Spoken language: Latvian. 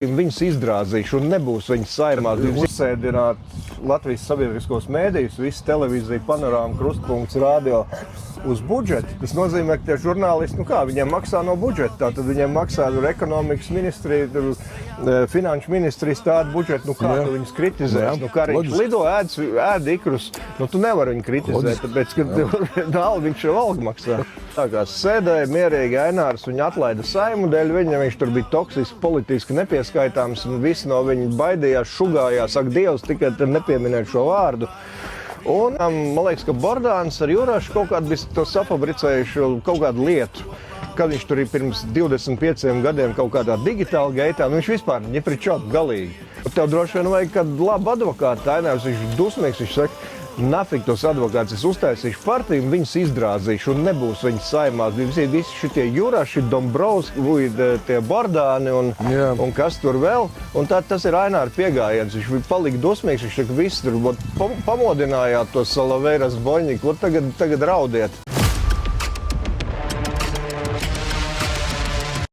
Viņus izdrāzīšu un nebūs viņas saimā. Uzsēdināt Latvijas sabiedriskos mēdījus, visu televīziju, panorāmu, krustpunkts, radio uz budžetu. Tas nozīmē, ka tie žurnālisti, viņiem maksā no budžeta. Tātad viņiem maksā ekonomikas ministrija, finanšu ministrijas tādu budžetu. Tu viņus kritizēs? Viņš lido, ēd ikrus. Tu nevari viņu kritizēt, tāpēc, ka viņš jau algu maksā. Tā kā sēdēja mierīgi Ainārs, viņu atlaida Saimu dēļ viņa, viņš tur bija toksisks, politiski nepieskaitāms, un visi no viņa baidījās, šugājās, ak, Dievs, tikai nepieminēt šo vārdu. Un man liekas, ka Bordāns ar Jurašu kaut kādu bija to safabricējuši kaut kādu lietu. Kad viņš tur ir pirms 25 gadiem kaut kādā digitāla gaitā, viņš vispār ņepričot galīgi. Tev droši vien vajag kādu labu advokātu, Ainārs, viņš dusmīgs, viņš saka, nafik tos advokātus, es uztaisīšu partiju, viņus izdrāzīšu un nebūs viņas saimā. Visi šitie Juraši, Dombrovski, tie Bordāni un kas tur vēl. Un tas ir Aināra piegājiens. Viņš palika dusmīgs, viņš saka, visi tur pamodinājāt to Salaveiras Boņiku, tagad raudiet.